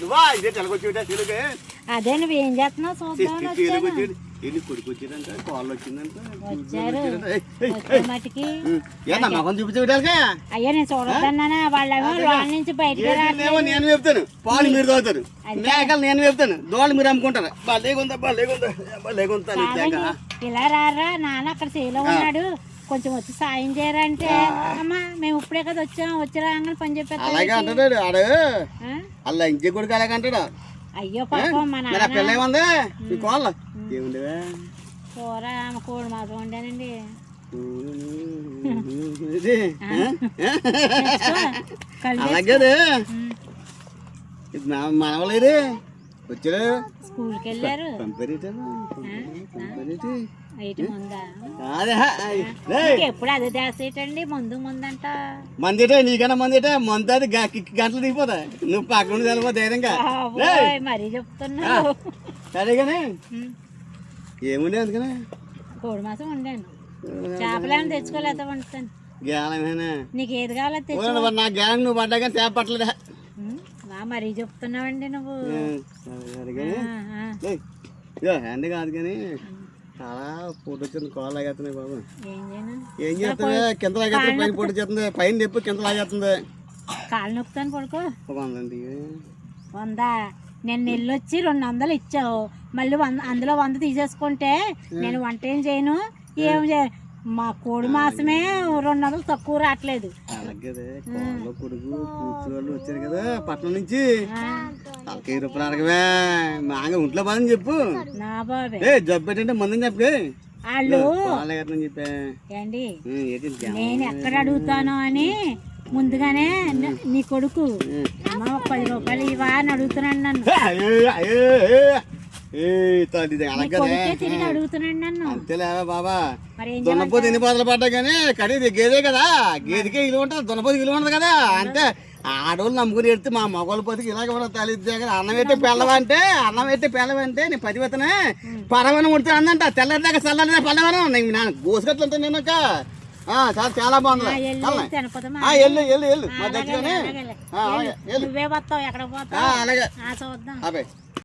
నువ్వా ఇదే తెలకొచ్చి తెలుగే అదే నువ్వేం చేస్తున్నావు చూద్దాం ఎన్ని కొడుకు వచ్చిందంట కాళ్ళు వచ్చిందంట వచ్చారు మటుకి మొహం చూపించే అయ్యా నేను చూడొద్దన్నానా వాళ్ళేమో లోన నుంచి బయటకు ఏమో నేను చెప్తాను పాలు మీరు తాగుతారు మేకలు నేను చెప్తాను దోళ్ళు మీరు అమ్ముకుంటారు బాగుందా ఇలా రారా నాన్న అక్కడ చేలో ఉన్నాడు కొంచెం వచ్చి సాయం చేయరంటే అమ్మా మేము ఇప్పుడే కదా వచ్చి రాగానే పని చెప్పారు అలాగే అంటాడు ఆడు అలా ఇంటి కొడుకు అలాగే అంటాడు అయ్యో పాపం మా నాన్న పిల్ల ఏముంది మీ కోళ్ళ ఏముంది కూర కోడి మాసం వండానండి అలాగే మనవలేరు వచ్చాడు స్కూల్కి వెళ్ళారు ఎప్పుడు అదే చేసేటండి ముందంట మందిటే నీకన్నా మందిటే మంది అది గంటలు దిగిపోతా నువ్వు పక్క నుండి వెళ్ళిపో ధైర్యంగా మరీ చెప్తున్నావు సరేగానే ఏముండే అందుకనే కోడి మాసం వండాను చేపలేమో తెచ్చుకోలేదా వండుతాను జ్ఞానమేనా నీకు ఏది కావాలో తెచ్చు నా జ్ఞానం నువ్వు పడ్డా కానీ చేప పట్టలేదా మరీ చెప్తున్నావండి నువ్వు హ్యాండ్ కాదు కానీ చాలా ఫోటో వచ్చింది కాల్ లాగేస్తున్నాయి బాబు ఏం ఏం చేస్తుంది కింద లాగేస్తుంది పైన ఫోటో చేస్తుంది పైన చెప్పు కింద లాగేస్తుంది కాళ్ళు నొక్కుతాను పడుకో 100 నేను నెల్లొచ్చి 200 ఇచ్చావు మళ్ళీ అందులో 100 తీసేసుకుంటే నేను వంట ఏం చేయను ఏం మా కోడి మాసమే 200 తక్కువ రావట్లేదు అలాగే కొడుకు కూర్చోళ్ళు వచ్చారు కదా పట్నం నుంచి తలకాయ రూపాయలు అడగవే మాగా ఒంట్లో బాధని చెప్పు నా బాబే జబ్బు ఏంటంటే మందని చెప్పే వాళ్ళు చెప్పా ఏంటి నేను ఎక్కడ అడుగుతాను అని ముందుగానే నీ కొడుకు అమ్మ 10 రూపాయలు ఇవా అని అడుగుతున్నాడు నన్ను తిరిగి అడుగుతున్నాడు నన్ను అంతేలేవా బాబా దున్నపోతే ఎన్ని బాధలు పడ్డా కానీ కడీది గేదే కదా గేదికే ఇల్లు ఉంటుంది దున్నపోతే ఇల్లు ఉండదు కదా అంతే ఆడవాళ్ళు నమ్ముకుని ఎడితే మా మగవాళ్ళ పోతికి ఇలాగ కూడా తల్లిద్దే కదా అన్నం ఎట్టి పెళ్ళవంటే నీ 10 వెతనే పరవనం ఉడితే అందంట తెల్లదాకా చల్లదా పల్లవనం నేను నా గోసుకట్లంటే నేను చాలా బాగుంది వెళ్ళు మా దగ్గరనే నువ్వే వస్తావు ఎక్కడ పోతావు అలాగే చూద్దాం